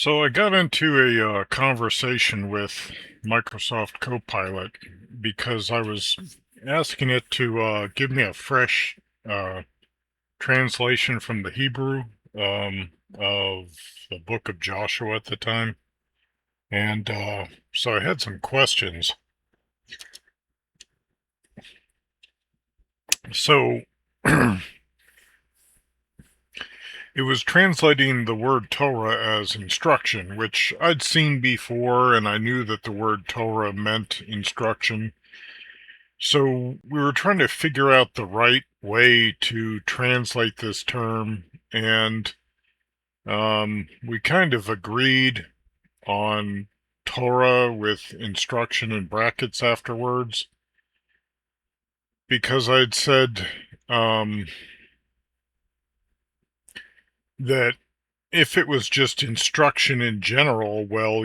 So I got into a conversation with Microsoft Copilot because I was asking it to give me a fresh uh, translation from the Hebrew of the book of Joshua at the time. And so I had some questions. So it was translating the word Torah as instruction, which I'd seen before, and I knew that the word Torah meant instruction. So we were trying to figure out the right way to translate this term, and we kind of agreed on Torah with instruction in brackets afterwards, because I'd said um, that if it was just instruction in general, well,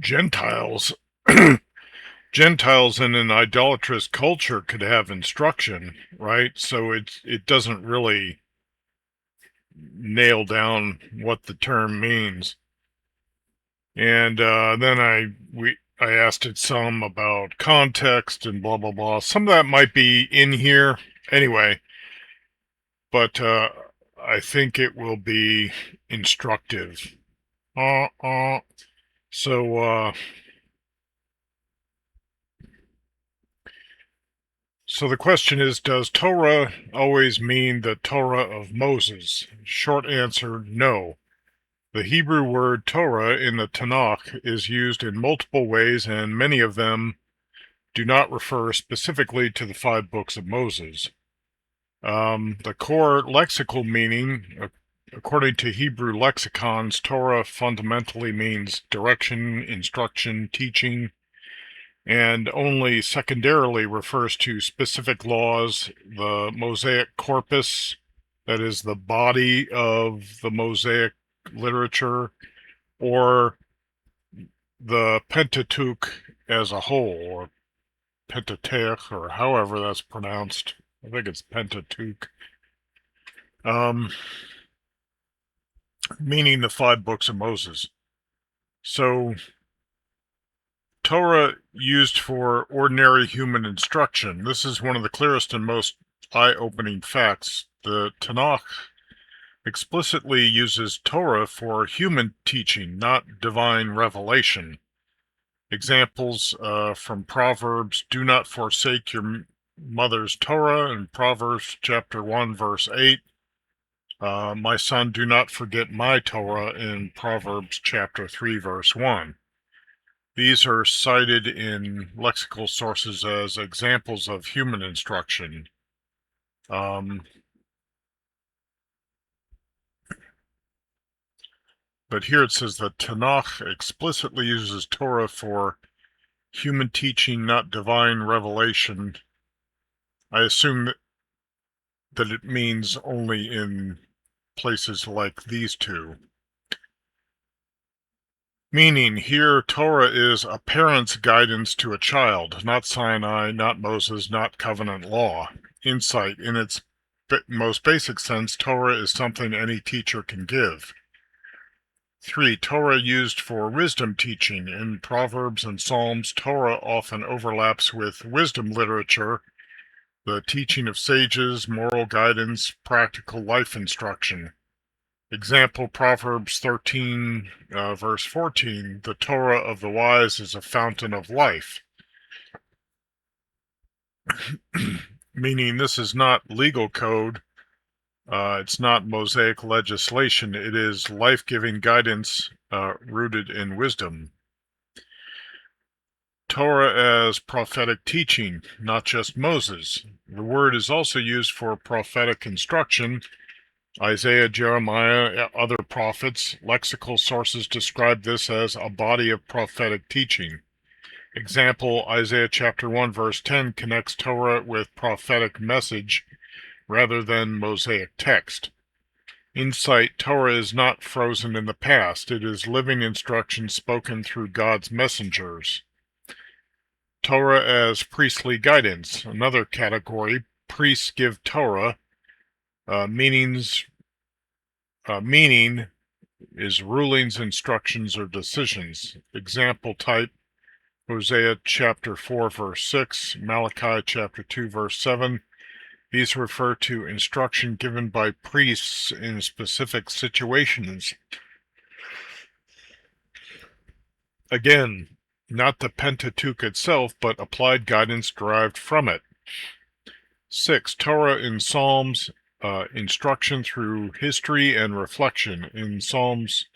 Gentiles Gentiles in an idolatrous culture could have instruction, right? So it doesn't really nail down what the term means. And then I asked it some about context and blah blah blah. Some of that might be in here anyway, but I think it will be instructive. Uh, uh. So so the question is, does Torah always mean the Torah of Moses? Short answer, no. The Hebrew word Torah in the Tanakh is used in multiple ways, and many of them do not refer specifically to the five books of Moses. The core lexical meaning, according to Hebrew lexicons, Torah fundamentally means direction, instruction, teaching, and only secondarily refers to specific laws. The Mosaic corpus, that is the body of the Mosaic literature, or the Pentateuch as a whole, or Pentateuch, or however that's pronounced. I think it's Pentateuch. Um, Meaning the five books of Moses. So, Torah used for ordinary human instruction. This is one of the clearest and most eye-opening facts. The Tanakh explicitly uses Torah for human teaching, not divine revelation. Examples from Proverbs: do not forsake your mother's Torah, in Proverbs chapter 1 verse 8. My son, do not forget my Torah, in Proverbs chapter 3 verse 1. These are cited in lexical sources as examples of human instruction. But here it says that Tanakh explicitly uses Torah for human teaching, not divine revelation. I assume that it means only in places like these two. Meaning, here Torah is a parent's guidance to a child, not Sinai, not Moses, not covenant law. Insight: in its most basic sense, Torah is something any teacher can give. 3. Torah used for wisdom teaching. In Proverbs and Psalms, Torah often overlaps with wisdom literature, the teaching of sages, moral guidance, practical life instruction. Example, Proverbs 13, verse 14, the Torah of the wise is a fountain of life. Meaning this is not legal code, it's not Mosaic legislation, it is life-giving guidance rooted in wisdom. Torah as prophetic teaching, not just Moses. The word is also used for prophetic instruction. Isaiah, Jeremiah, other prophets. Lexical sources describe this as a body of prophetic teaching. Example, Isaiah chapter 1 verse 10 connects Torah with prophetic message rather than Mosaic text. Insight: Torah is not frozen in the past. It is living instruction spoken through God's messengers. Torah as priestly guidance. Another category, priests give Torah, meaning is rulings, instructions, or decisions. Example type: Hosea chapter 4 verse 6, Malachi chapter 2 verse 7. These refer to instruction given by priests in specific situations. Again, not the Pentateuch itself, but applied guidance derived from it. 6. Torah in Psalms, instruction through history and reflection. In Psalms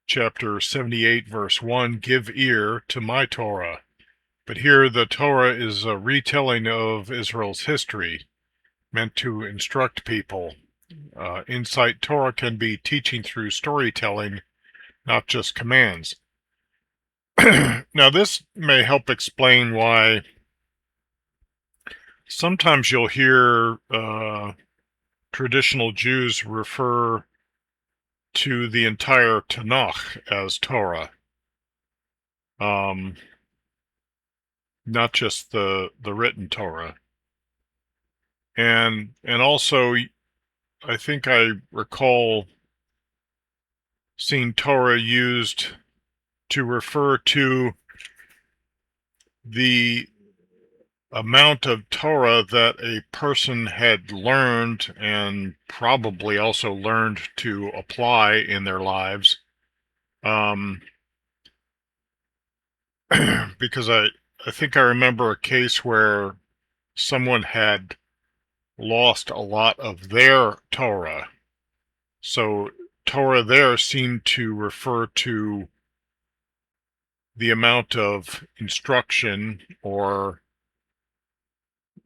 chapter 78 verse 1, give ear to my Torah. But here the Torah is a retelling of Israel's history, meant to instruct people. Insight Torah can be teaching through storytelling, not just commands. Now, this may help explain why sometimes you'll hear traditional Jews refer to the entire Tanakh as Torah, not just the written Torah. And also, I think I recall seeing Torah used to refer to the amount of Torah that a person had learned and probably also learned to apply in their lives. Because I think I remember a case where someone had lost a lot of their Torah. So Torah there seemed to refer to the amount of instruction, or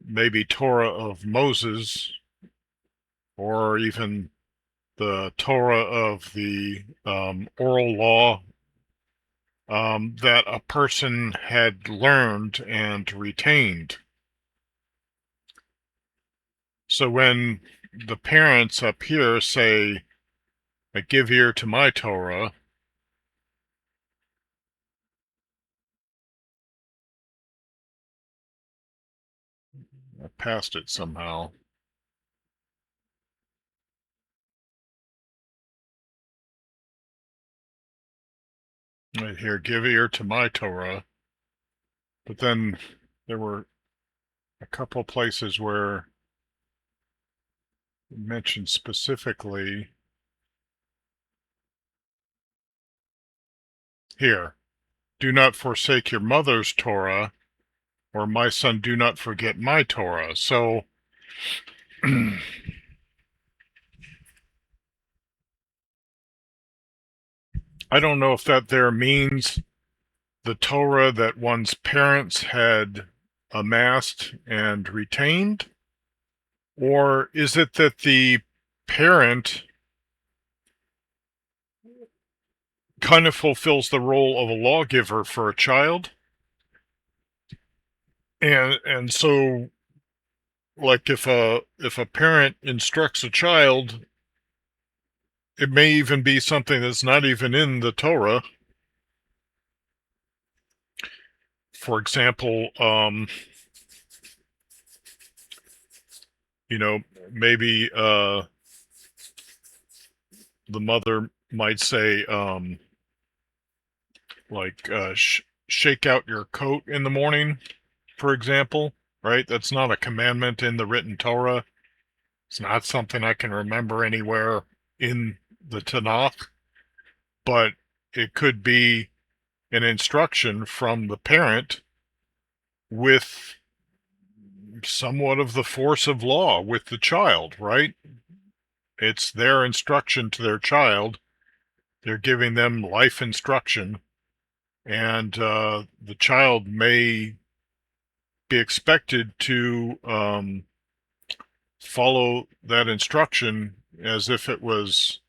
maybe Torah of Moses, or even the Torah of the oral law that a person had learned and retained. So when the parents up here say, give ear to my Torah, I passed it somehow. Right here, give ear to my Torah. But then there were a couple places where it mentioned specifically here, do not forsake your mother's Torah, or my son, do not forget my Torah. So I don't know if that there means the Torah that one's parents had amassed and retained, or is it that the parent kind of fulfills the role of a lawgiver for a child? And so, like, if a parent instructs a child, it may even be something that's not even in the Torah. For example, maybe the mother might say, shake out your coat in the morning, for example, right? That's not a commandment in the written Torah. It's not something I can remember anywhere in the Tanakh, but it could be an instruction from the parent with somewhat of the force of law with the child, right? It's their instruction to their child. They're giving them life instruction, and the child may be expected to follow that instruction as if it was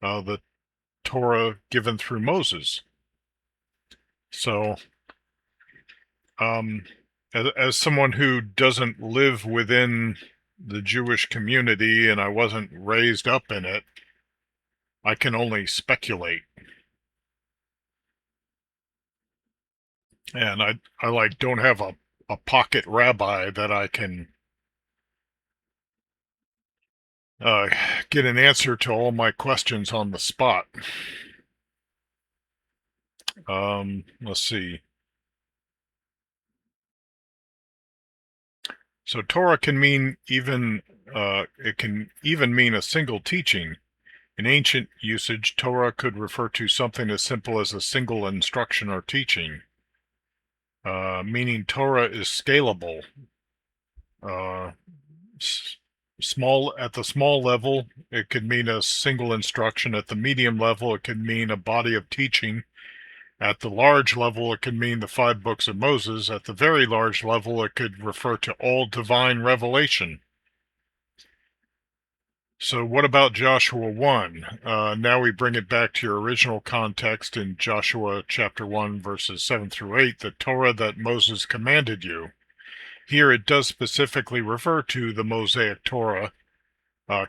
the Torah given through Moses. So, as someone who doesn't live within the Jewish community and I wasn't raised up in it, I can only speculate. And I like don't have a pocket rabbi that I can uh, get an answer to all my questions on the spot. Let's see. So Torah can mean it can even mean a single teaching. In ancient usage, Torah could refer to something as simple as a single instruction or teaching, meaning Torah is scalable. Uh, at the small level, it could mean a single instruction. At the medium level, it could mean a body of teaching. At the large level, it could mean the 5 books of Moses. At the very large level, it could refer to all divine revelation. So what about Joshua 1? Now we bring it back to your original context in Joshua chapter 1, verses 7 through 8, the Torah that Moses commanded you. Here it does specifically refer to the Mosaic Torah,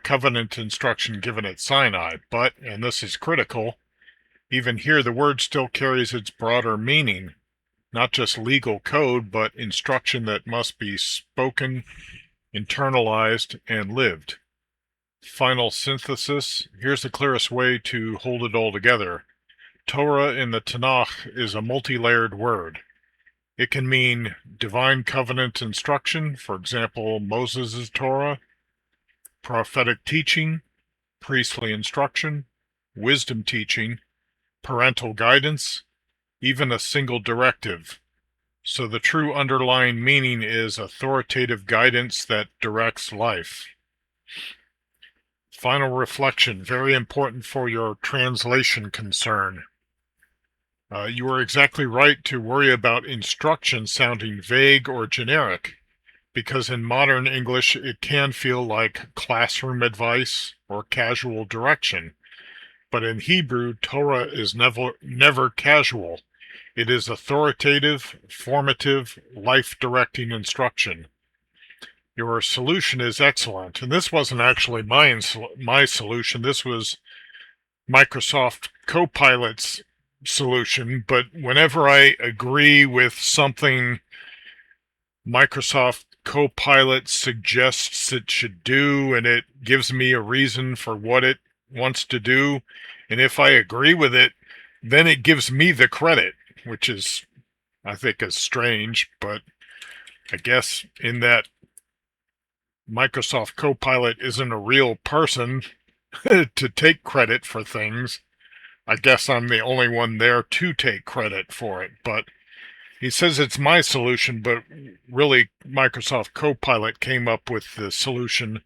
covenant instruction given at Sinai, but, and this is critical, even here the word still carries its broader meaning, not just legal code, but instruction that must be spoken, internalized, and lived. Final synthesis, here's the clearest way to hold it all together. Torah in the Tanakh is a multi-layered word. It can mean divine covenant instruction, for example, Moses' Torah, prophetic teaching, priestly instruction, wisdom teaching, parental guidance, even a single directive. So the true underlying meaning is authoritative guidance that directs life. Final reflection, very important for your translation concern. You are exactly right to worry about instruction sounding vague or generic, because in modern English it can feel like classroom advice or casual direction. But in Hebrew, Torah is never casual. It is authoritative, formative, life-directing instruction. Your solution is excellent, and this wasn't actually my solution. This was Microsoft Copilot's solution, but whenever I agree with something Microsoft Copilot suggests it should do, and it gives me a reason for what it wants to do, and if I agree with it, then it gives me the credit, which is, I think, is strange, but I guess in that Microsoft Copilot isn't a real person to take credit for things, I guess I'm the only one there to take credit for it, but he says it's my solution, but really Microsoft Copilot came up with the solution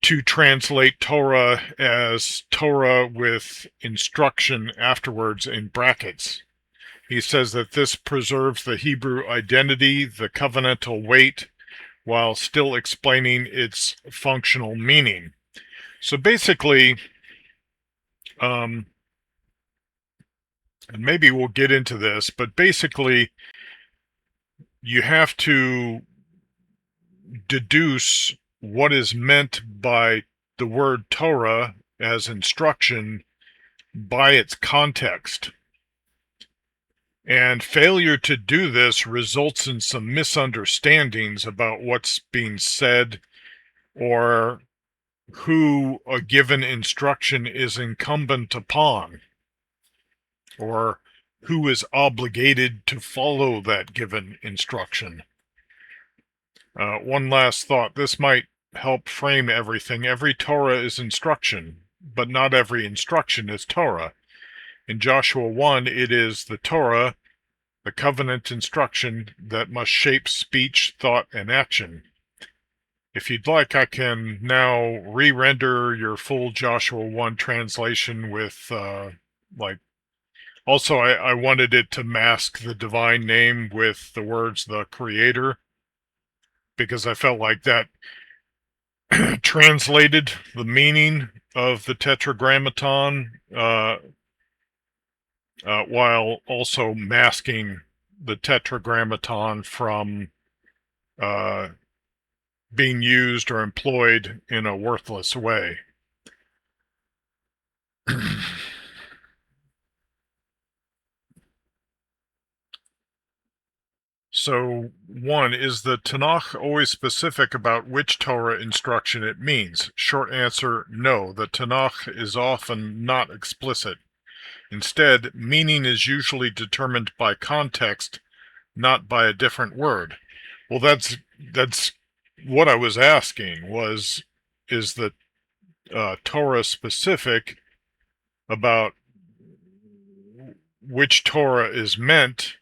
to translate Torah as Torah with instruction afterwards in brackets. He says that this preserves the Hebrew identity, the covenantal weight, while still explaining its functional meaning. So basically, and maybe we'll get into this, but basically you have to deduce what is meant by the word Torah as instruction by its context. And failure to do this results in some misunderstandings about what's being said or who a given instruction is incumbent upon, or who is obligated to follow that given instruction. One last thought. This might help frame everything. Every Torah is instruction, but not every instruction is Torah. In Joshua 1, it is the Torah, the covenant instruction that must shape speech, thought, and action. If you'd like, I can now re-render your full Joshua 1 translation with, also I wanted it to mask the divine name with the words, the Creator, because I felt like that translated the meaning of the Tetragrammaton while also masking the Tetragrammaton from being used or employed in a worthless way. So, one, is the Tanakh always specific about which Torah instruction it means? Short answer, no. The Tanakh is often not explicit. Instead, meaning is usually determined by context, not by a different word. Well, that's what I was asking was, is the Torah specific about which Torah is meant?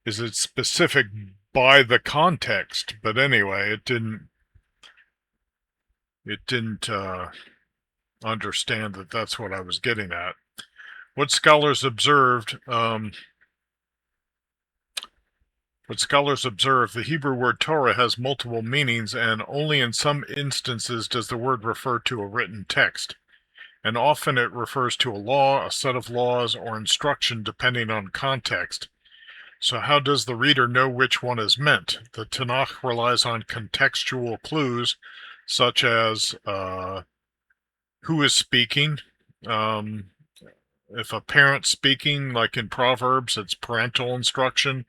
Is it specific by the context? But anyway, it didn't understand that that's what I was getting at. What scholars observed, the Hebrew word Torah has multiple meanings, and only in some instances does the word refer to a written text. And often it refers to a law, a set of laws, or instruction depending on context. So how does the reader know which one is meant? The Tanakh relies on contextual clues, such as who is speaking. If a parent's speaking, like in Proverbs, it's parental instruction.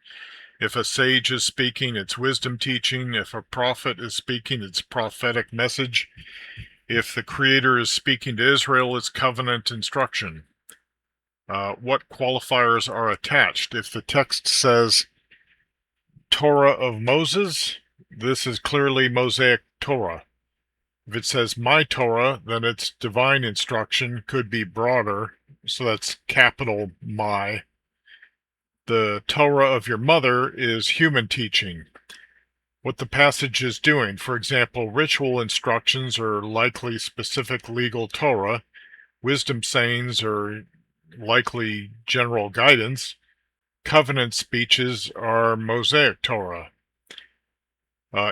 If a sage is speaking, it's wisdom teaching. If a prophet is speaking, it's prophetic message. If the Creator is speaking to Israel, it's covenant instruction. What qualifiers are attached? If the text says Torah of Moses, this is clearly Mosaic Torah. If it says my Torah, then it's divine instruction, could be broader, so that's capital my. The Torah of your mother is human teaching. What the passage is doing, for example, ritual instructions are likely specific legal Torah, wisdom sayings are likely general guidance, covenant speeches are Mosaic Torah.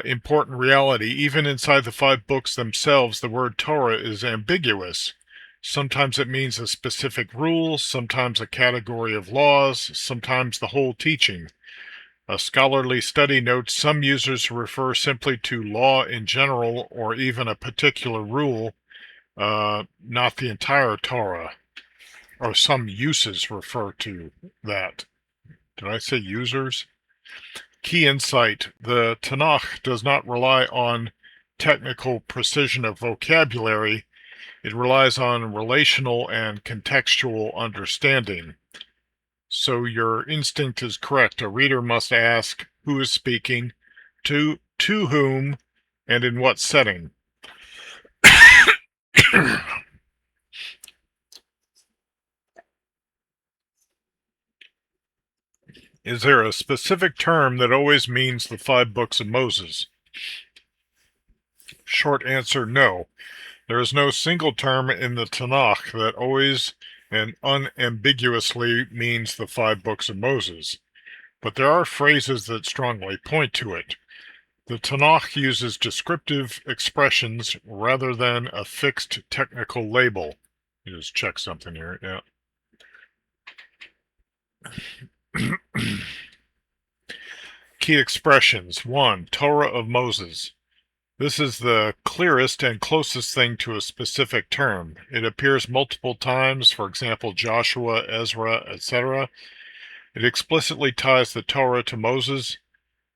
Important reality, even inside the 5 books themselves, the word Torah is ambiguous. Sometimes it means a specific rule, sometimes a category of laws, sometimes the whole teaching. A scholarly study notes some users refer simply to law in general or even a particular rule, not the entire Torah. Or some uses refer to that. Did I say users? Key insight: the Tanakh does not rely on technical precision of vocabulary. It relies on relational and contextual understanding. So your instinct is correct. A reader must ask who is speaking, to whom, and in what setting. Is there a specific term that always means the 5 books of Moses? Short answer, no. There is no single term in the Tanakh that always and unambiguously means the 5 books of Moses, but there are phrases that strongly point to it. The Tanakh uses descriptive expressions rather than a fixed technical label. You just check something here, yeah. Key expressions. 1. Torah of Moses. This is the clearest and closest thing to a specific term. It appears multiple times, for example, Joshua, Ezra, etc. It explicitly ties the Torah to Moses.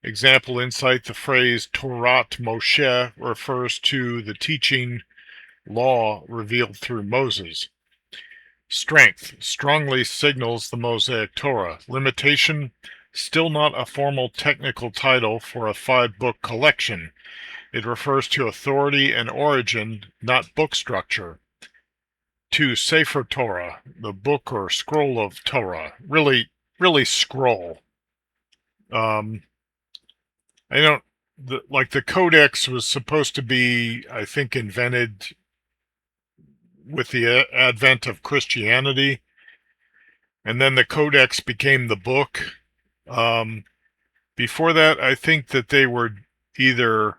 Example insight, the phrase Torat Moshe refers to the teaching law revealed through Moses. Strength strongly signals the Mosaic Torah. Limitation, still not a formal technical title for a 5-book collection. It refers to authority and origin, not book structure. 2. Sefer Torah, the book or scroll of Torah. Really scroll. I don't, the Codex was supposed to be, I think, invented with the advent of Christianity, and then the Codex became the book. Before that, I think that they were either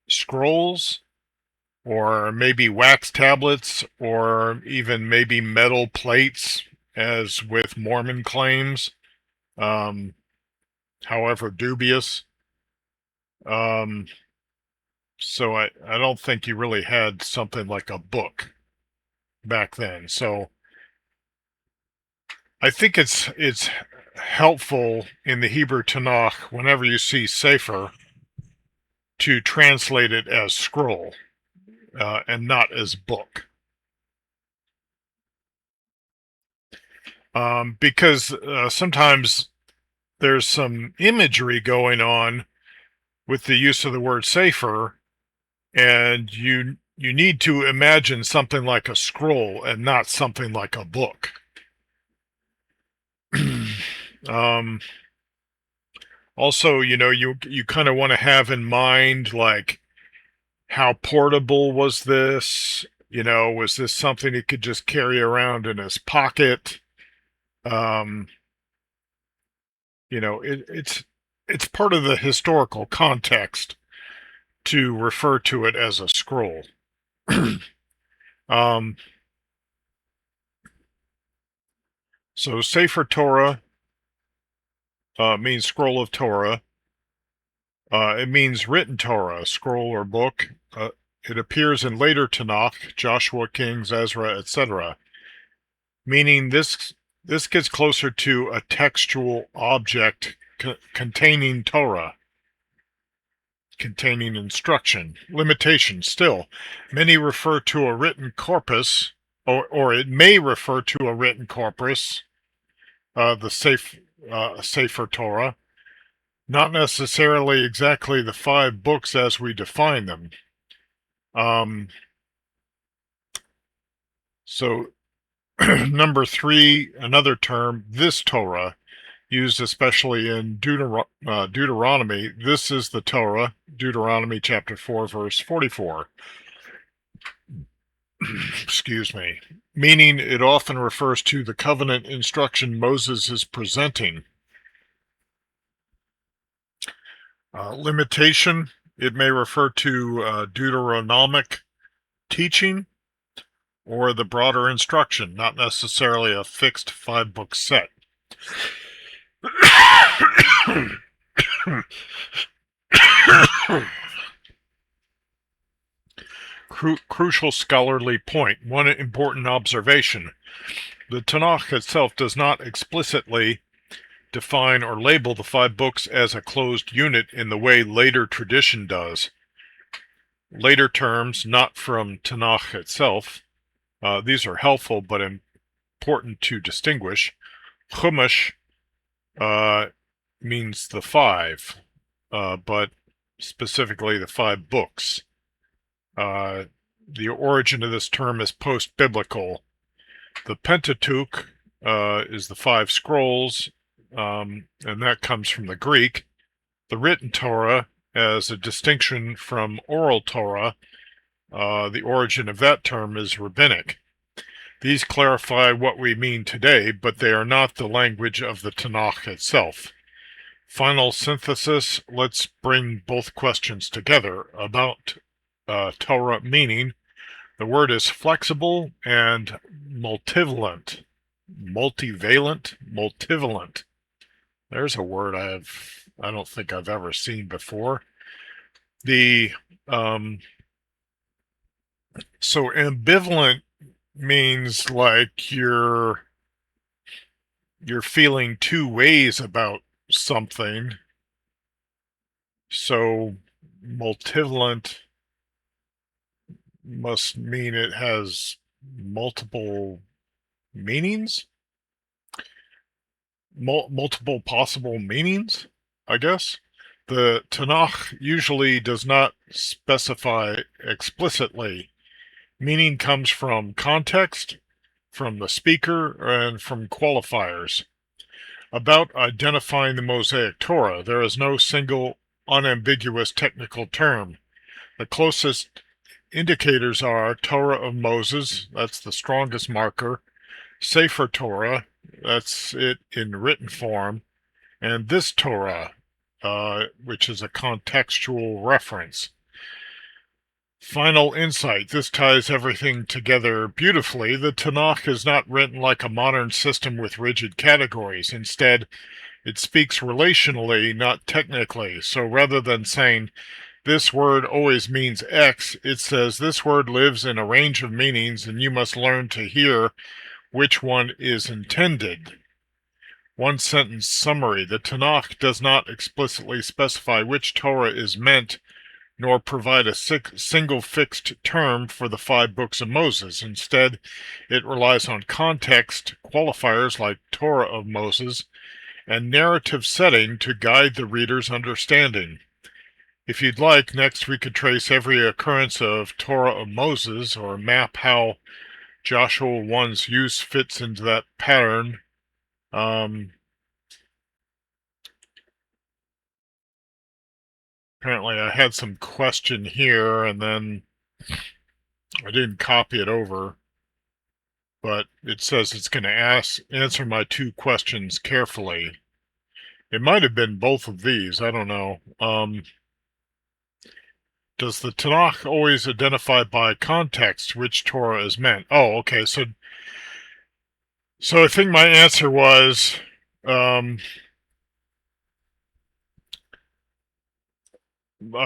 scrolls or maybe wax tablets or even maybe metal plates, as with Mormon claims, however dubious. So I don't think you really had something like a book back then. So I think it's helpful in the Hebrew Tanakh whenever you see Sefer to translate it as scroll and not as book. Because sometimes there's some imagery going on with the use of the word Sefer, and you need to imagine something like a scroll and not something like a book. um, Also, you kind of want to have in mind, like, how portable was this? Was this something he could just carry around in his pocket? Um, it's part of the historical context to refer to it as a scroll. um, so Sefer Torah means scroll of Torah. It means written Torah, scroll or book. It appears in later Tanakh, Joshua, Kings, Ezra, etc., meaning this gets closer to a textual object containing Torah, containing instruction. Limitation still. Many refer to a written corpus, or it may refer to a written corpus, the Sefer Torah, not necessarily exactly the 5 books as we define them. So number 3, another term, this Torah, used especially in Deuteronomy. This is the Torah, Deuteronomy chapter 4, verse 44. Excuse me. Meaning it often refers to the covenant instruction Moses is presenting. Limitation, it may refer to Deuteronomic teaching or the broader instruction, not necessarily a fixed 5-book set. Crucial scholarly point. One important observation. The Tanakh itself does not explicitly define or label the 5 books as a closed unit in the way later tradition does. Later terms, not from Tanakh itself. These are helpful but important to distinguish. Chumash means the 5, but specifically the 5 books. The origin of this term is post-biblical. The Pentateuch is the 5 scrolls, and that comes from the Greek. The written Torah, as a distinction from oral Torah, the origin of that term is rabbinic. These clarify what we mean today, but they are not the language of the Tanakh itself. Final synthesis, let's bring both questions together. About Torah meaning, the word is flexible and multivalent. Multivalent. There's a word I don't think I've ever seen before. So ambivalent means like you're feeling 2 ways about something. So multivalent must mean it has multiple meanings, multiple possible meanings, I guess. The Tanakh usually does not specify explicitly. Meaning comes from context, from the speaker, and from qualifiers. About identifying the Mosaic Torah, there is no single unambiguous technical term. The closest indicators are Torah of Moses, that's the strongest marker, Sefer Torah, that's it in written form, and this Torah, which is a contextual reference. Final insight. This ties everything together beautifully. The Tanakh is not written like a modern system with rigid categories. Instead, it speaks relationally, not technically. So rather than saying, this word always means X, it says this word lives in a range of meanings and you must learn to hear which one is intended. One-sentence summary. The Tanakh does not explicitly specify which Torah is meant, nor provide a single fixed term for the 5 books of Moses. Instead, it relies on context qualifiers like Torah of Moses and narrative setting to guide the reader's understanding. If you'd like, next we could trace every occurrence of Torah of Moses, or map how Joshua 1's use fits into that pattern. Apparently I had some question here, and then I didn't copy it over, but it says it's going to answer my 2 questions carefully. It might have been both of these, I don't know. Does the Tanakh always identify by context which Torah is meant? Oh, okay, so I think my answer was, a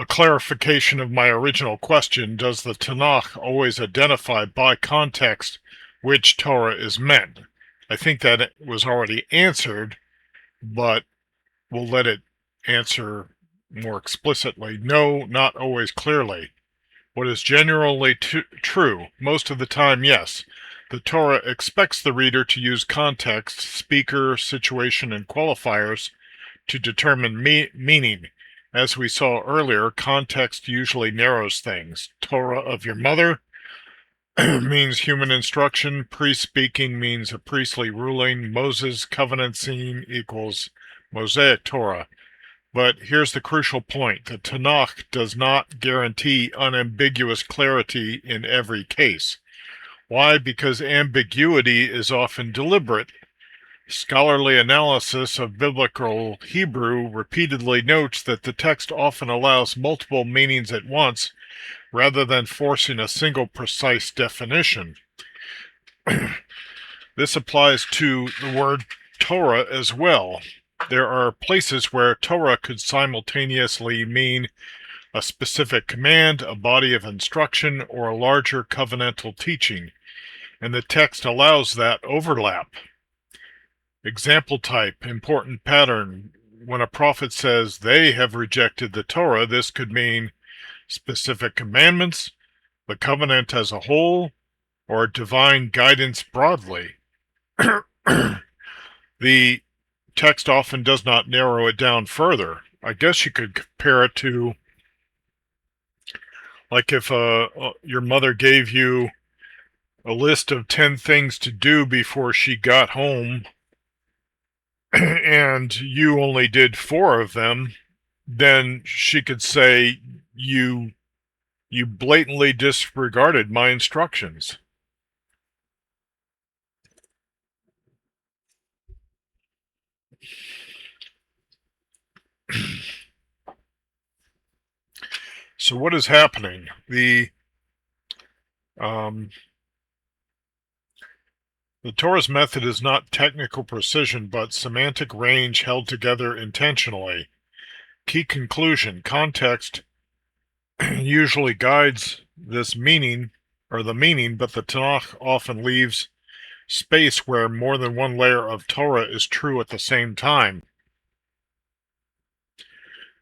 clarification of my original question. Does the Tanakh always identify by context which Torah is meant? I think that it was already answered, but we'll let it answer more explicitly. No, not always clearly. What is generally true? Most of the time, yes. The Torah expects the reader to use context, speaker, situation, and qualifiers to determine meaning. As we saw earlier, context usually narrows things. Torah of your mother means human instruction. Priest speaking means a priestly ruling. Moses' covenant scene equals Mosaic Torah. But here's the crucial point. The Tanakh does not guarantee unambiguous clarity in every case. Why? Because ambiguity is often deliberate. Scholarly analysis of biblical Hebrew repeatedly notes that the text often allows multiple meanings at once, rather than forcing a single precise definition. This applies to the word Torah as well. There are places where Torah could simultaneously mean a specific command, a body of instruction, or a larger covenantal teaching, and the text allows that overlap. Example type, important pattern. When a prophet says they have rejected the Torah, this could mean specific commandments, the covenant as a whole, or divine guidance broadly. The text often does not narrow it down further. I guess you could compare it to, like, if your mother gave you a list of 10 things to do before she got home, and you only did 4 of them, then she could say you blatantly disregarded my instructions. So what is happening? The Torah's method is not technical precision, but semantic range held together intentionally. Key conclusion: context usually guides this meaning, or the meaning, but the Tanakh often leaves space where more than one layer of Torah is true at the same time.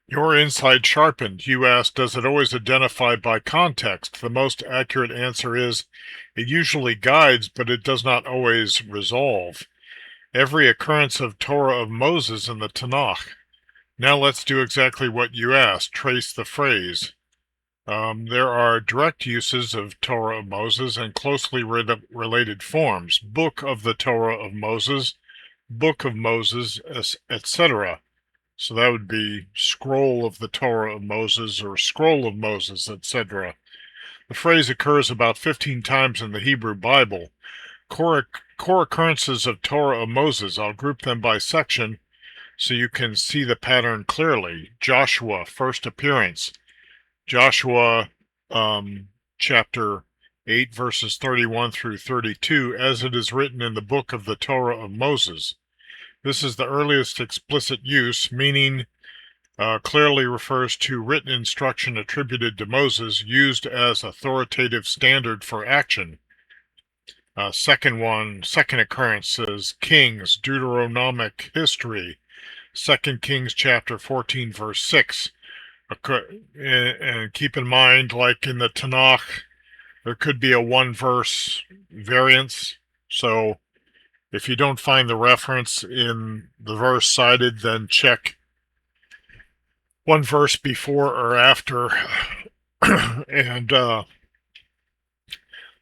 Your insight sharpened. You asked, does it always identify by context? The most accurate answer is, it usually guides, but it does not always resolve. Every occurrence of Torah of Moses in the Tanakh. Now let's do exactly what you asked, trace the phrase. There are direct uses of Torah of Moses and closely related forms. Book of the Torah of Moses, Book of Moses, etc. So that would be scroll of the Torah of Moses or scroll of Moses, etc. The phrase occurs about 15 times in the Hebrew Bible. Core occurrences of Torah of Moses, I'll group them by section so you can see the pattern clearly. Joshua, first appearance. Joshua chapter 8, verses 31 through 32, as it is written in the book of the Torah of Moses. This is the earliest explicit use, meaning clearly refers to written instruction attributed to Moses, used as authoritative standard for action. Second occurrence is Kings, Deuteronomic history, 2 Kings chapter 14, verse 6. And keep in mind, like in the Tanakh, there could be a one-verse variance. So if you don't find the reference in the verse cited, then check one verse before or after, and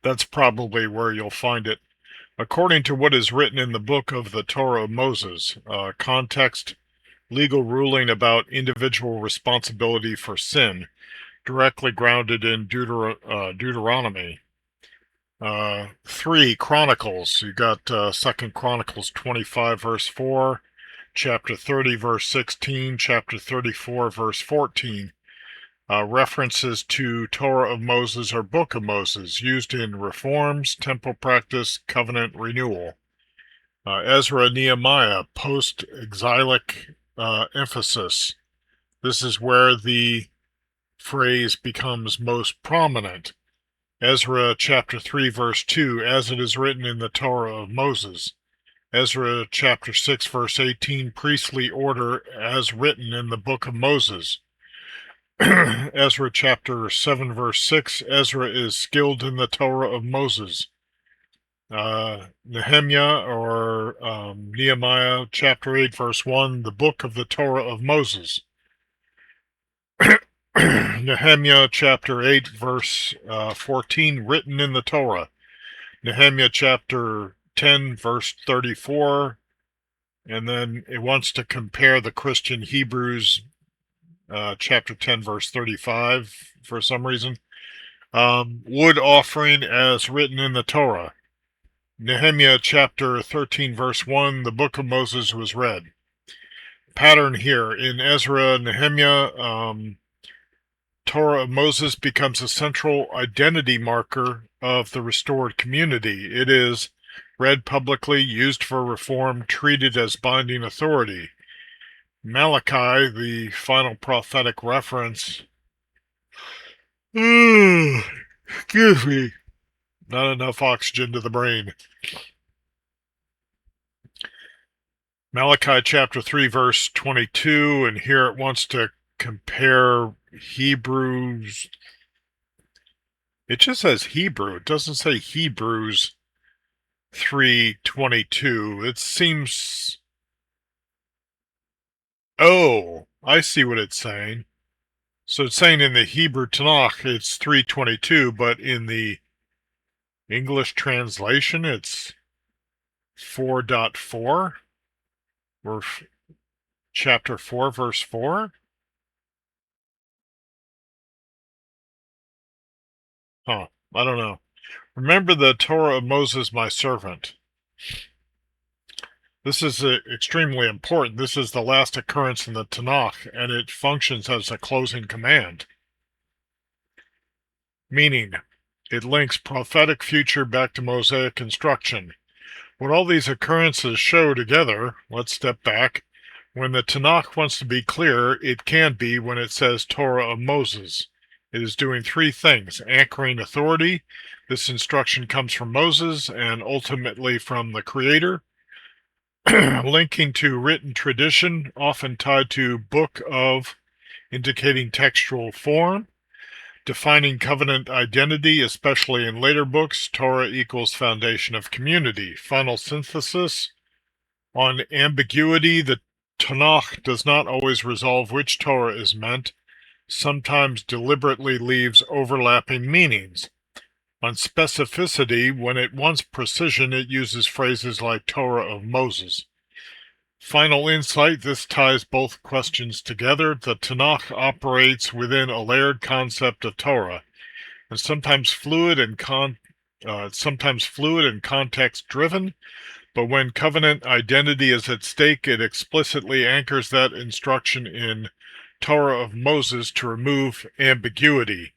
that's probably where you'll find it. According to what is written in the book of the Torah of Moses, context, legal ruling about individual responsibility for sin, directly grounded in Deuteronomy. 3, Chronicles. You got 2 Chronicles 25, verse 4, chapter 30, verse 16, chapter 34, verse 14. References to Torah of Moses or Book of Moses, used in reforms, temple practice, covenant renewal. Ezra, Nehemiah, post-exilic emphasis. This is where the phrase becomes most prominent. Ezra chapter 3, verse 2, as it is written in the Torah of Moses. Ezra chapter 6, verse 18, priestly order as written in the book of Moses. Ezra chapter 7, verse 6, Ezra is skilled in the Torah of Moses. Nehemiah or Nehemiah chapter 8, verse 1, the book of the Torah of Moses. Nehemiah chapter 8, verse 14, written in the Torah. Nehemiah chapter 10, verse 34, and then it wants to compare the Christian Hebrews chapter 10, verse 35 for some reason. Wood offering as written in the Torah. Nehemiah chapter 13, verse 1, the book of Moses was read. Pattern here in Ezra, Nehemiah, Torah of Moses becomes a central identity marker of the restored community. It is read publicly, used for reform, treated as binding authority. Malachi, the final prophetic reference. Excuse me. Not enough oxygen to the brain. Malachi chapter 3, verse 22, and here it wants to compare Hebrews. It just says Hebrew. It doesn't say Hebrews 3:22. It seems... Oh, I see what it's saying. So it's saying in the Hebrew Tanakh it's 3:22, but in the English translation it's 4.4, or chapter 4, verse 4. Huh, I don't know. Remember the Torah of Moses, my servant. This is extremely important. This is the last occurrence in the Tanakh, and it functions as a closing command. Meaning, it links prophetic future back to Mosaic instruction. What all these occurrences show together, let's step back. When the Tanakh wants to be clear, it can be when it says Torah of Moses. It is doing three things: anchoring authority. This instruction comes from Moses and ultimately from the Creator. Linking to written tradition, often tied to book of, indicating textual form. Defining covenant identity, especially in later books. Torah equals foundation of community. Final synthesis. On ambiguity, the Tanakh does not always resolve which Torah is meant, sometimes deliberately leaves overlapping meanings. On specificity, when it wants precision, it uses phrases like Torah of Moses. Final insight, this ties both questions together. The Tanakh operates within a layered concept of Torah, and sometimes fluid and context-driven, but when covenant identity is at stake, it explicitly anchors that instruction in Torah of Moses to remove ambiguity.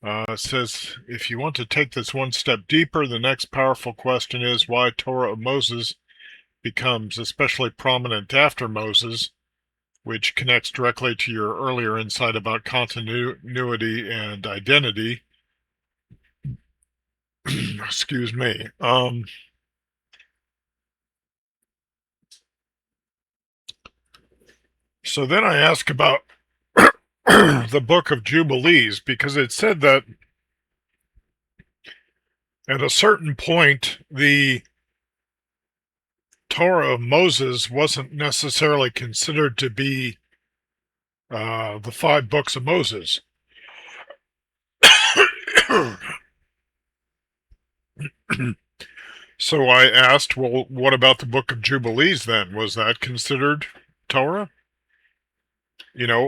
It says, if you want to take this one step deeper, the next powerful question is why Torah of Moses becomes especially prominent after Moses, which connects directly to your earlier insight about continuity and identity. Excuse me. So then I ask about the book of Jubilees, because it said that at a certain point, the Torah of Moses wasn't necessarily considered to be the five books of Moses. So I asked, well, what about the book of Jubilees then? Was that considered Torah?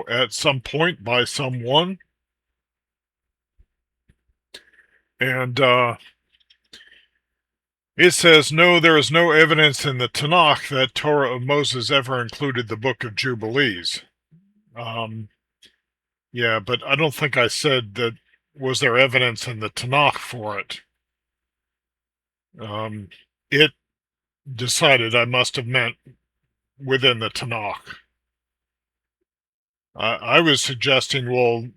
At some point by someone? And it says, no, there is no evidence in the Tanakh that Torah of Moses ever included the book of Jubilees. Yeah, but I don't think I said that. Was there evidence in the Tanakh for it? It decided I must have meant within the Tanakh. I was suggesting, well,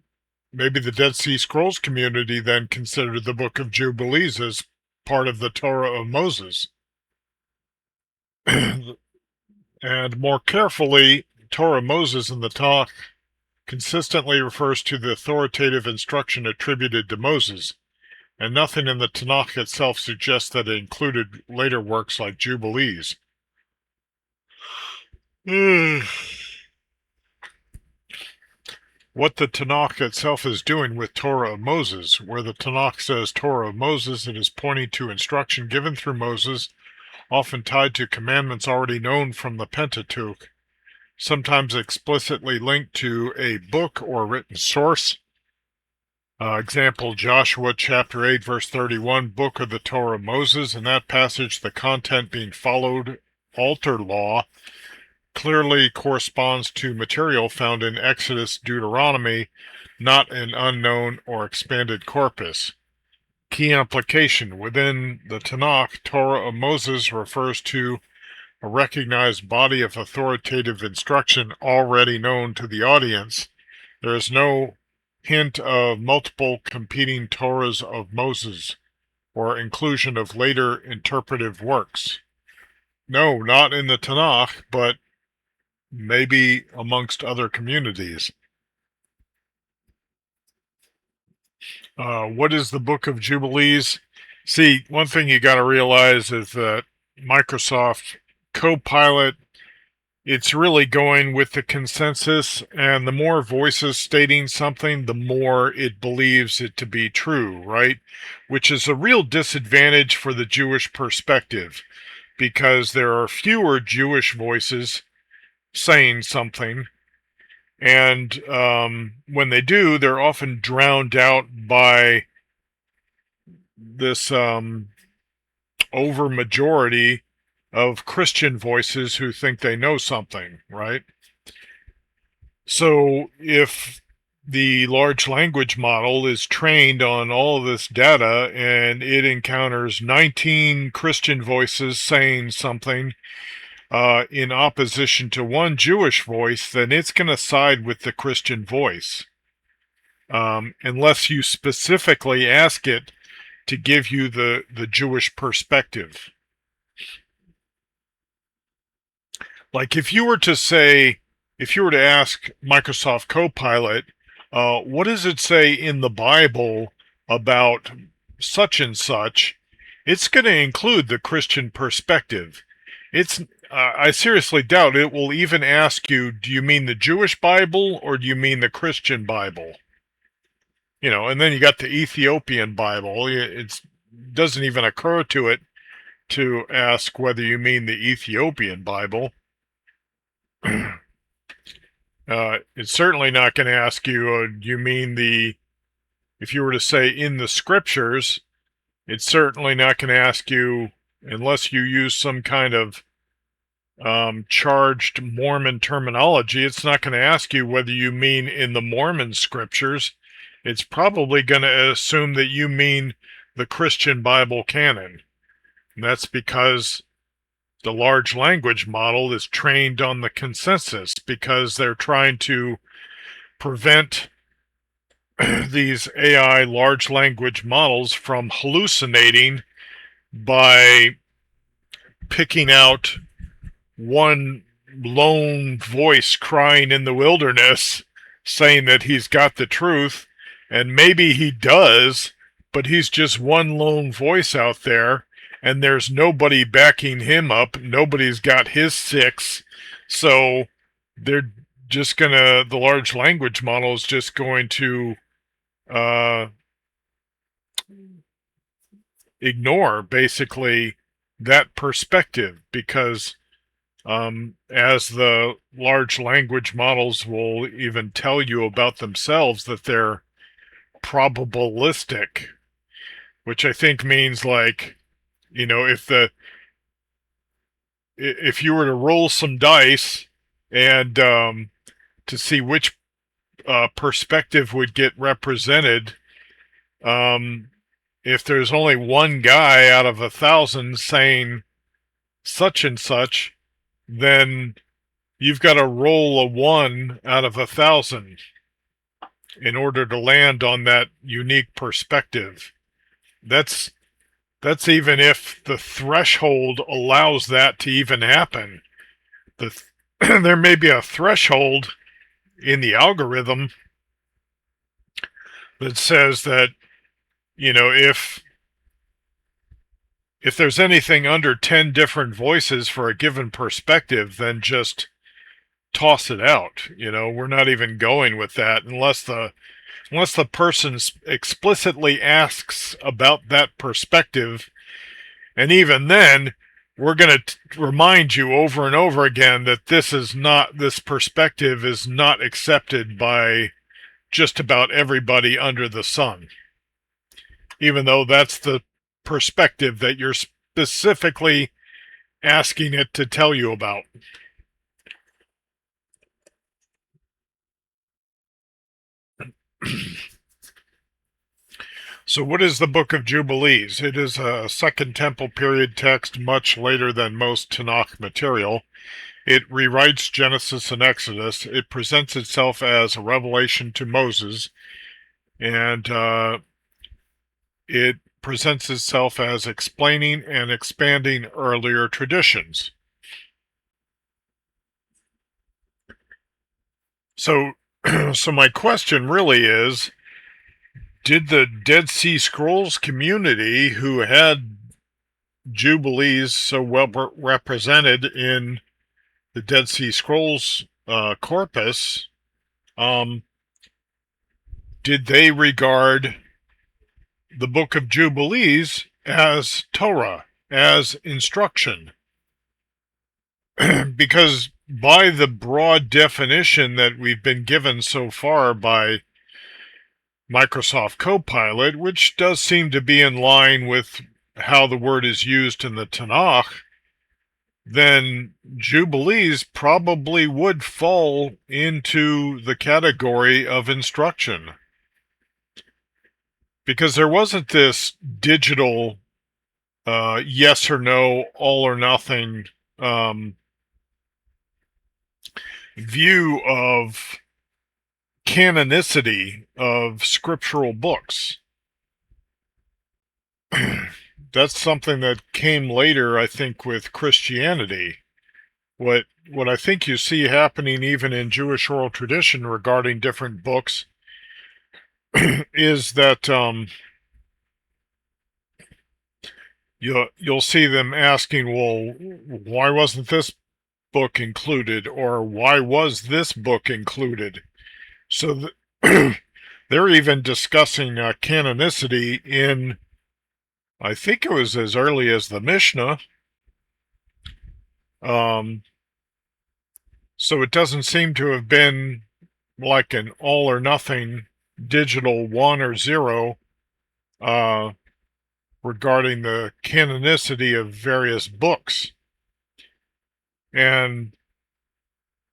maybe the Dead Sea Scrolls community then considered the book of Jubilees as part of the Torah of Moses. And more carefully, Torah of Moses in the Tanakh consistently refers to the authoritative instruction attributed to Moses, and nothing in the Tanakh itself suggests that it included later works like Jubilees. What the Tanakh itself is doing with Torah of Moses. Where the Tanakh says Torah of Moses, it is pointing to instruction given through Moses, often tied to commandments already known from the Pentateuch, sometimes explicitly linked to a book or written source. Example, Joshua chapter 8, verse 31, book of the Torah of Moses. In that passage, the content being followed, altar law, clearly corresponds to material found in Exodus, Deuteronomy, not an unknown or expanded corpus. Key implication: within the Tanakh, Torah of Moses refers to a recognized body of authoritative instruction already known to the audience. There is no hint of multiple competing Torahs of Moses or inclusion of later interpretive works. No, not in the Tanakh, but maybe amongst other communities. What is the Book of Jubilees? See, one thing you got to realize is that Microsoft Copilot, it's really going with the consensus, and the more voices stating something, the more it believes it to be true, right? Which is a real disadvantage for the Jewish perspective, because there are fewer Jewish voices saying something, and when they do, they're often drowned out by this over majority of Christian voices who think they know something, right? So if the large language model is trained on all of this data and it encounters 19 Christian voices saying something in opposition to one Jewish voice, then it's going to side with the Christian voice, unless you specifically ask it to give you the Jewish perspective. Like if you were to ask Microsoft Copilot, what does it say in the Bible about such and such, it's going to include the Christian perspective. I seriously doubt it will even ask you, do you mean the Jewish Bible or do you mean the Christian Bible? And then you got the Ethiopian Bible. It doesn't even occur to it to ask whether you mean the Ethiopian Bible. It's certainly not going to ask you, do you mean if you were to say in the scriptures, it's certainly not going to ask you, unless you use some kind of charged Mormon terminology, it's not going to ask you whether you mean in the Mormon scriptures. It's probably going to assume that you mean the Christian Bible canon. And that's because the large language model is trained on the consensus, because they're trying to prevent these AI large language models from hallucinating by picking out one lone voice crying in the wilderness saying that he's got the truth, and maybe he does, but he's just one lone voice out there, and there's nobody backing him up. Nobody's got his six, so they're just gonna, the large language model is just going to uh, ignore basically that perspective, because as the large language models will even tell you about themselves that they're probabilistic, which I think means, like, if you were to roll some dice and to see which perspective would get represented, um, if there's only one guy out of 1,000 saying such and such, then you've got to roll a 1 out of 1,000 in order to land on that unique perspective. That's even if the threshold allows that to even happen. There may be a threshold in the algorithm that says that, if there's anything under 10 different voices for a given perspective, then just toss it out. We're not even going with that unless the person explicitly asks about that perspective. And even then, we're going to remind you over and over again that this perspective is not accepted by just about everybody under the sun, even though that's the perspective that you're specifically asking it to tell you about. So what is the Book of Jubilees? It is a Second Temple period text much later than most Tanakh material. It rewrites Genesis and Exodus. It presents itself as a revelation to Moses, and it presents itself as explaining and expanding earlier traditions. So my question really is, did the Dead Sea Scrolls community, who had Jubilees so well represented in the Dead Sea Scrolls corpus, did they regard the Book of Jubilees as Torah, as instruction? Because by the broad definition that we've been given so far by Microsoft Copilot, which does seem to be in line with how the word is used in the Tanakh, then Jubilees probably would fall into the category of instruction. Because there wasn't this digital yes or no, all or nothing view of canonicity of scriptural books. That's something that came later, I think, with Christianity. What I think you see happening even in Jewish oral tradition regarding different books is that you'll see them asking, well, why wasn't this book included, or why was this book included? So they're even discussing canonicity in, I think it was as early as the Mishnah. So it doesn't seem to have been like an all or nothing digital 1 or 0 regarding the canonicity of various books. And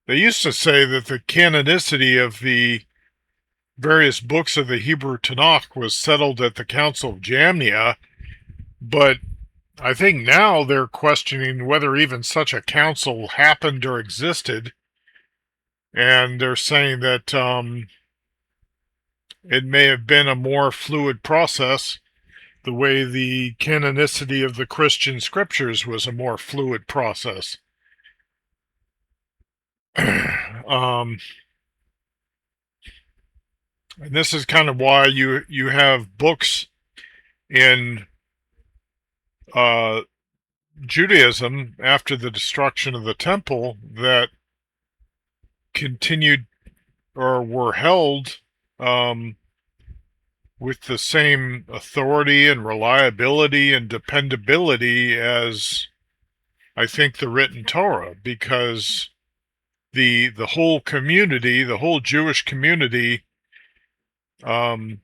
they used to say that the canonicity of the various books of the Hebrew Tanakh was settled at the Council of Jamnia, but I think now they're questioning whether even such a council happened or existed, and they're saying that it may have been a more fluid process, the way the canonicity of the Christian scriptures was a more fluid process. um, and this is kind of why you have books in uh, Judaism after the destruction of the temple that continued or were held um, with the same authority and reliability and dependability as I think the written Torah, because the whole community, the whole Jewish community, um,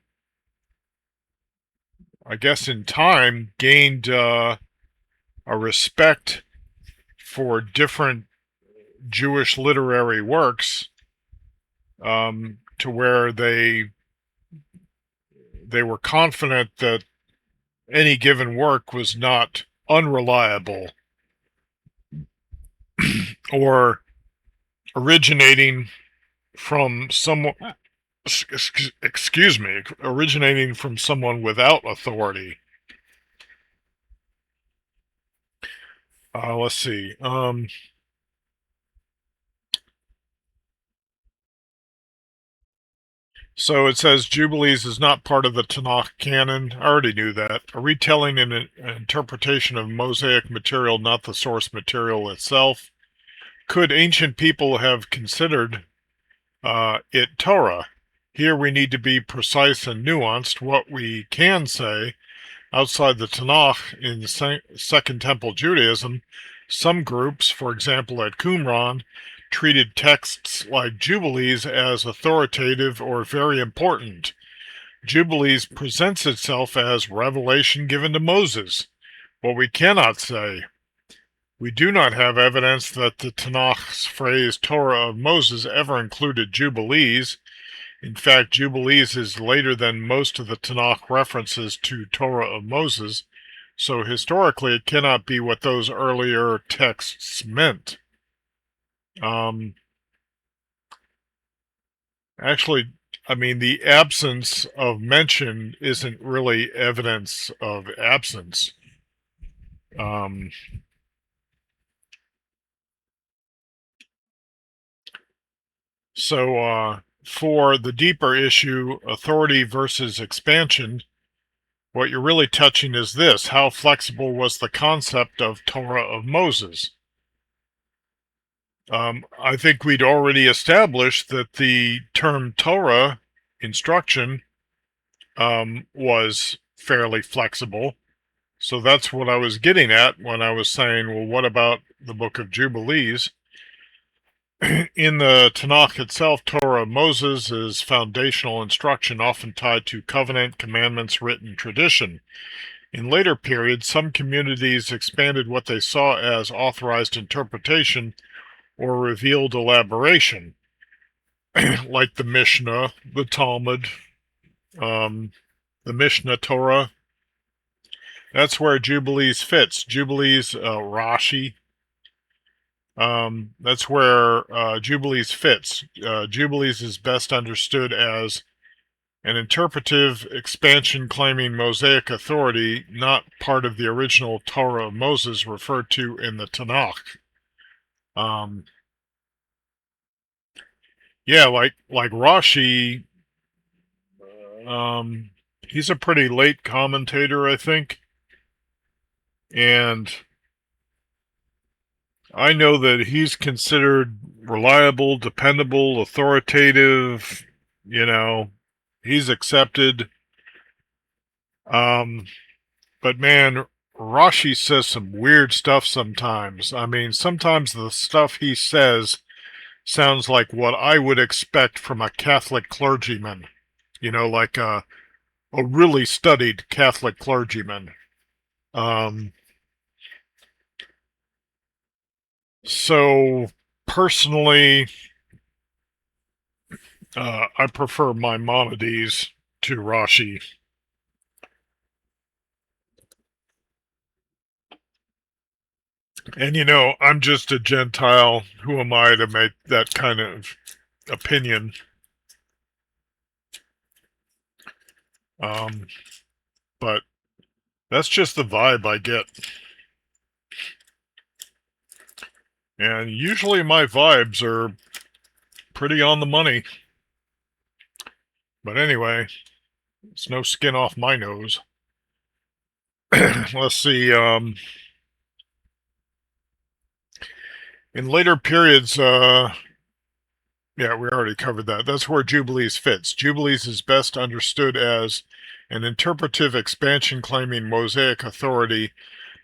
I guess in time gained a respect for different Jewish literary works, to where they were confident that any given work was not unreliable or originating from someone, excuse me, originating from someone without authority. Let's see. So it says Jubilees is not part of the Tanakh canon. I already knew that. A retelling and an interpretation of Mosaic material, not the source material itself. Could ancient people have considered it Torah? Here we need to be precise and nuanced. What we can say, outside the Tanakh in the Second Temple Judaism, some groups, for example at Qumran, treated texts like Jubilees as authoritative or very important. Jubilees presents itself as revelation given to Moses. What we cannot say, we do not have evidence that the Tanakh's phrase Torah of Moses ever included Jubilees. In fact, Jubilees is later than most of the Tanakh references to Torah of Moses, so historically it cannot be what those earlier texts meant. Actually, I mean, the absence of mention isn't really evidence of absence. Um, so, for the deeper issue, authority versus expansion, what you're really touching is this: how flexible was the concept of Torah of Moses? I think we'd already established that the term Torah, instruction, was fairly flexible. So that's what I was getting at when I was saying, well, what about the book of Jubilees? In the Tanakh itself, Torah of Moses is foundational instruction often tied to covenant, commandments, written tradition. In later periods, some communities expanded what they saw as authorized interpretation or revealed elaboration, like the Mishnah, the Talmud, the Mishnah Torah. That's where Jubilees fits. Jubilees, Rashi. That's where Jubilees fits. Jubilees is best understood as an interpretive expansion claiming Mosaic authority, not part of the original Torah of Moses referred to in the Tanakh. Yeah, like Rashi, he's a pretty late commentator, I think, and I know that he's considered reliable, dependable, authoritative. You know, he's accepted. Um, but man, Rashi says some weird stuff sometimes. I mean, sometimes the stuff he says sounds like what I would expect from a Catholic clergyman. You know, like a really studied Catholic clergyman. Um, so personally, I prefer Maimonides to Rashi. And you know, I'm just a Gentile. Who am I to make that kind of opinion? But that's just the vibe I get. And usually my vibes are pretty on the money. But anyway, it's no skin off my nose. Let's see. In later periods, yeah, we already covered that. That's where Jubilees fits. Jubilees is best understood as an interpretive expansion claiming Mosaic authority,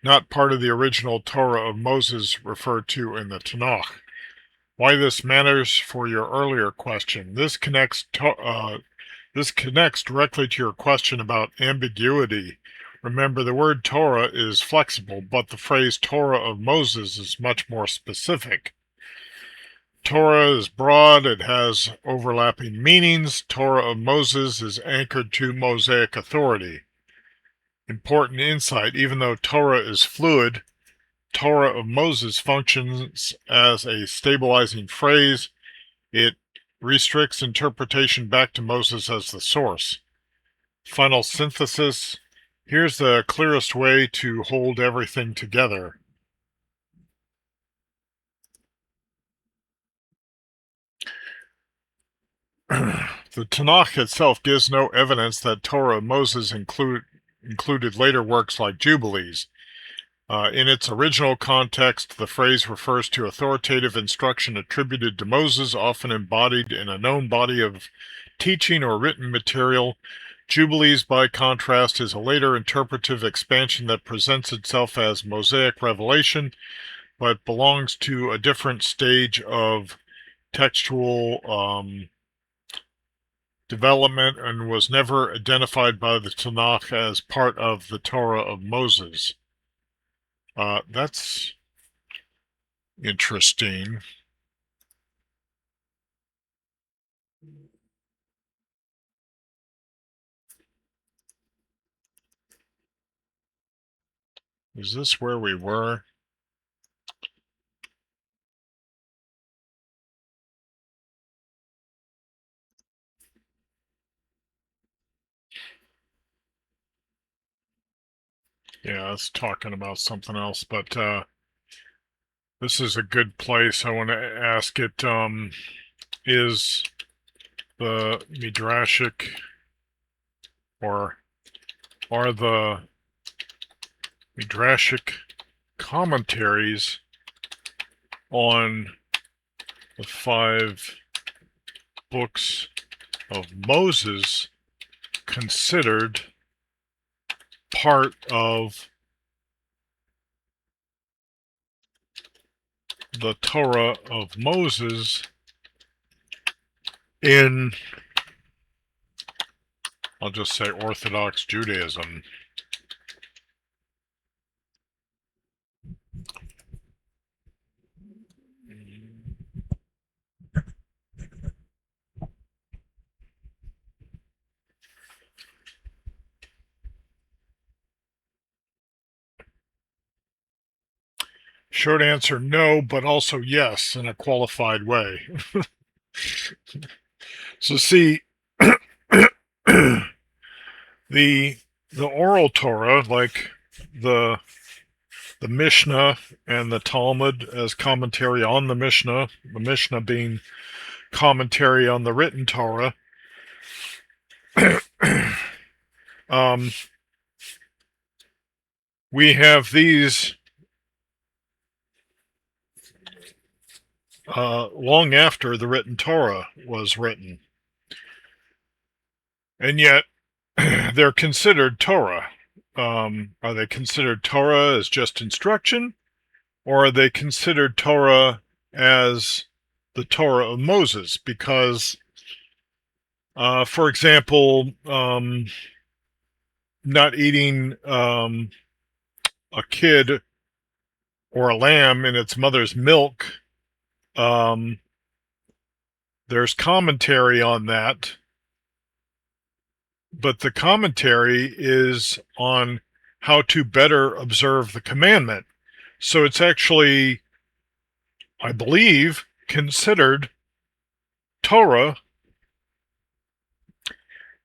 not part of the original Torah of Moses referred to in the Tanakh. Why this matters for your earlier question. This connects directly to your question about ambiguity. Remember, the word Torah is flexible, but the phrase Torah of Moses is much more specific. Torah is broad, it has overlapping meanings. Torah of Moses is anchored to Mosaic authority. Important insight, even though Torah is fluid, Torah of Moses functions as a stabilizing phrase. It restricts interpretation back to Moses as the source. Final synthesis. Here's the clearest way to hold everything together. The Tanakh itself gives no evidence that Torah of Moses included later works like Jubilees. In its original context, the phrase refers to authoritative instruction attributed to Moses, often embodied in a known body of teaching or written material. Jubilees, by contrast, is a later interpretive expansion that presents itself as Mosaic revelation, but belongs to a different stage of textual development and was never identified by the Tanakh as part of the Torah of Moses. That's interesting. Is this where we were? Yeah, it's talking about something else, but this is a good place. I want to ask it, is the Midrashic, or are the Midrashic commentaries on the 5 books of Moses considered part of the Torah of Moses in, I'll just say, Orthodox Judaism? Short answer, no, but also yes, in a qualified way. So see, the oral Torah, like the Mishnah and the Talmud as commentary on the Mishnah being commentary on the written Torah, we have these long after the written Torah was written. And yet, they're considered Torah. Are they considered Torah as just instruction? Or are they considered Torah as the Torah of Moses? Because, for example, not eating a kid or a lamb in its mother's milk, there's commentary on that, but the commentary is on how to better observe the commandment. So it's actually, I believe, considered Torah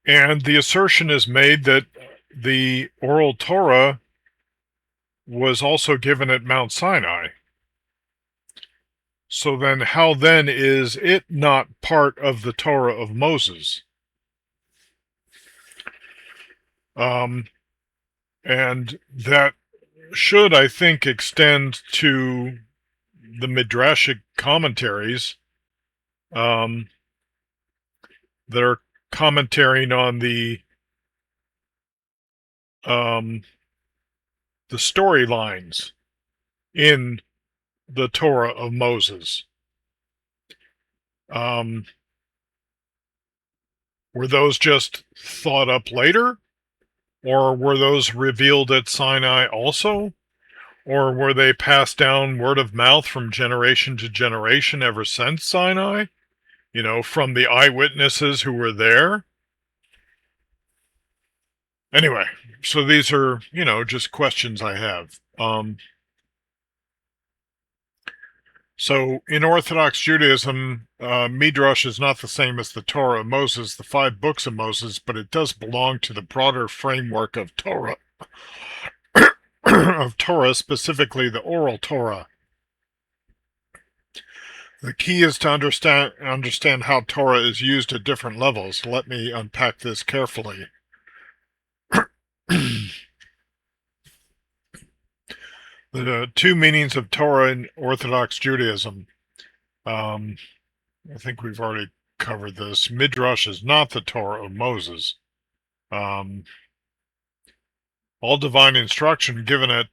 And the assertion is made that the oral Torah was also given at Mount Sinai. So then, how then is it not part of the Torah of Moses? And that should, I think, extend to the Midrashic commentaries that are commentating on the storylines in the Torah of Moses. Were those just thought up later? Or were those revealed at Sinai also? Or were they passed down word of mouth from generation to generation ever since Sinai? You know, from the eyewitnesses who were there? Anyway, so these are, just questions I have. So in Orthodox Judaism, Midrash is not the same as the Torah of Moses, the 5 books of Moses, but it does belong to the broader framework of Torah, specifically the oral Torah. The key is to understand how Torah is used at different levels. Let me unpack this carefully. The 2 meanings of Torah in Orthodox Judaism. I think we've already covered this. Midrash is not the Torah of Moses. All divine instruction given at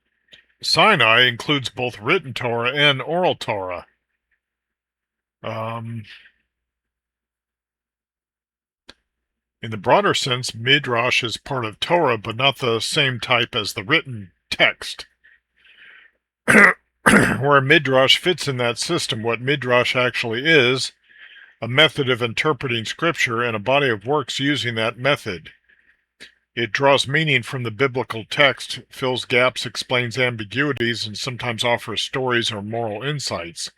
Sinai includes both written Torah and oral Torah. In the broader sense, Midrash is part of Torah, but not the same type as the written text. Where Midrash fits in that system, what Midrash actually is, a method of interpreting Scripture and a body of works using that method. It draws meaning from the biblical text, fills gaps, explains ambiguities, and sometimes offers stories or moral insights.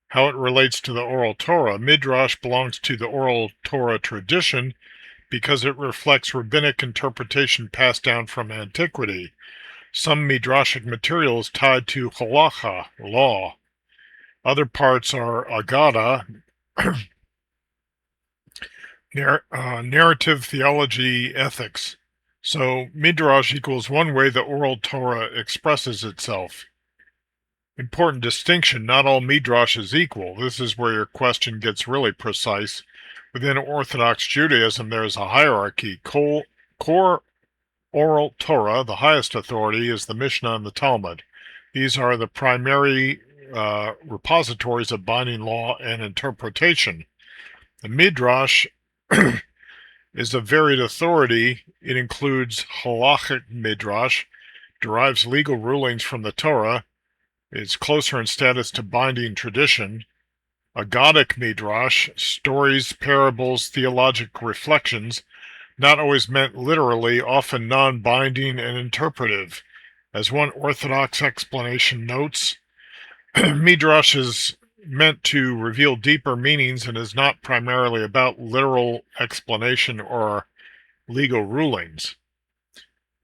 How it relates to the oral Torah. Midrash belongs to the oral Torah tradition because it reflects rabbinic interpretation passed down from antiquity. Some Midrashic material is tied to halacha, law. Other parts are agada, narrative theology, ethics. So Midrash equals one way the oral Torah expresses itself. Important distinction, not all Midrash is equal. This is where your question gets really precise. Within Orthodox Judaism, there is a hierarchy. Core oral Torah, the highest authority, is the Mishnah and the Talmud. These are the primary repositories of binding law and interpretation. The Midrash is a varied authority. It includes halachic Midrash, derives legal rulings from the Torah, is closer in status to binding tradition. Agadic Midrash, stories, parables, theologic reflections, not always meant literally, often non-binding and interpretive. As one Orthodox explanation notes, Midrash is meant to reveal deeper meanings and is not primarily about literal explanation or legal rulings.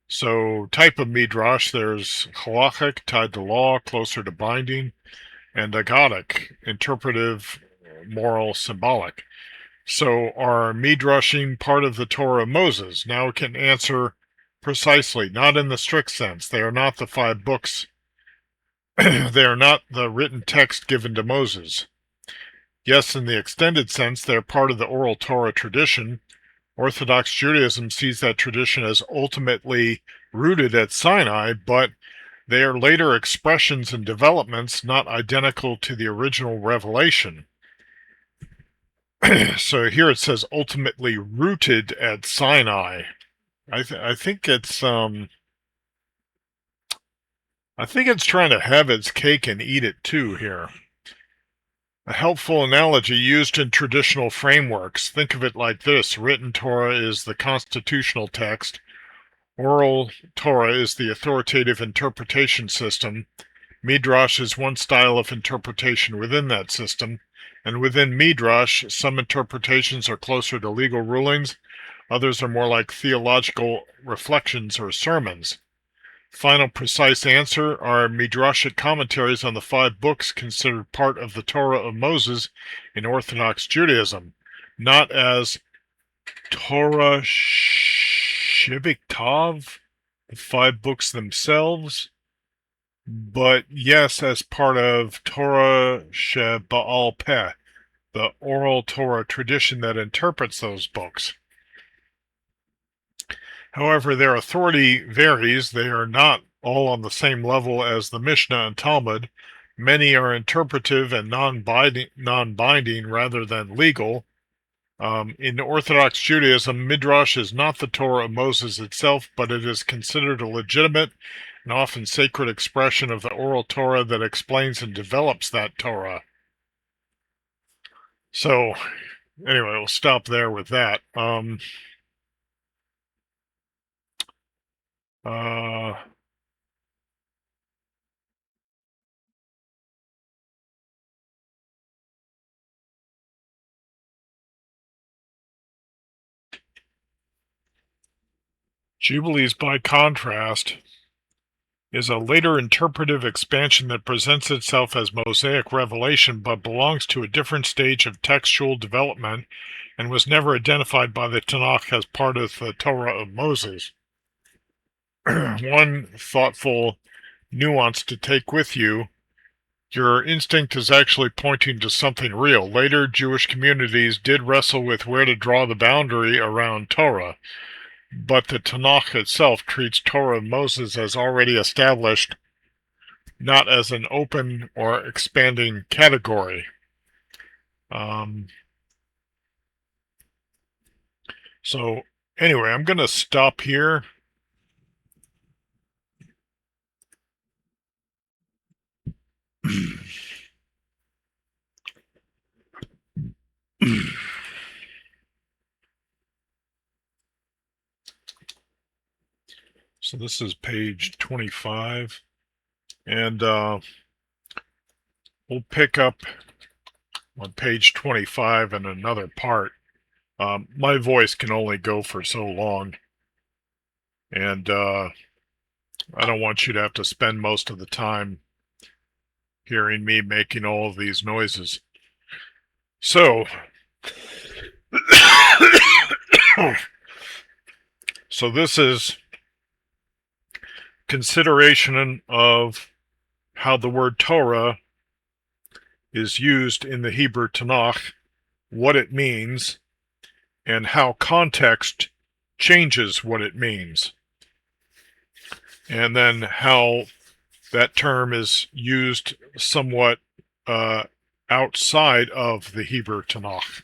So, type of Midrash, there's halachic, tied to law, closer to binding, and agadic, interpretive, moral, symbolic. So, are Midrashim part of the Torah of Moses? Now we can answer precisely, not in the strict sense. They are not the 5 books. They are not the written text given to Moses. Yes, in the extended sense, they are part of the oral Torah tradition. Orthodox Judaism sees that tradition as ultimately rooted at Sinai, but they are later expressions and developments not identical to the original revelation. So here it says ultimately rooted at Sinai. I think it's trying to have its cake and eat it too here. A helpful analogy used in traditional frameworks. Think of it like this. Written Torah is the constitutional text. Oral Torah is the authoritative interpretation system. Midrash is one style of interpretation within that system. And within Midrash, some interpretations are closer to legal rulings. Others are more like theological reflections or sermons. Final precise answer are midrashic commentaries on the 5 books considered part of the Torah of Moses in Orthodox Judaism, not as Torah Shivik the 5 books themselves, but yes, as part of Torah Shebaal Peh, the oral Torah tradition that interprets those books. However, their authority varies. They are not all on the same level as the Mishnah and Talmud. Many are interpretive and non-binding rather than legal. In Orthodox Judaism, Midrash is not the Torah of Moses itself, but it is considered a legitimate and often sacred expression of the oral Torah that explains and develops that Torah. So, anyway, we'll stop there with that. Jubilees, by contrast, is a later interpretive expansion that presents itself as Mosaic revelation but belongs to a different stage of textual development and was never identified by the Tanakh as part of the Torah of Moses. One thoughtful nuance to take with you: your instinct is actually pointing to something real. Later, Jewish communities did wrestle with where to draw the boundary around Torah, but the Tanakh itself treats Torah of Moses as already established, not as an open or expanding category. So anyway, I'm going to stop here. So this is page 25, and we'll pick up on page 25 in another part. My voice can only go for so long, and I don't want you to have to spend most of the time hearing me making all of these noises. So, so this is consideration of how the word Torah is used in the Hebrew Tanakh, what it means, and how context changes what it means. And then how that term is used somewhat outside of the Hebrew Tanakh.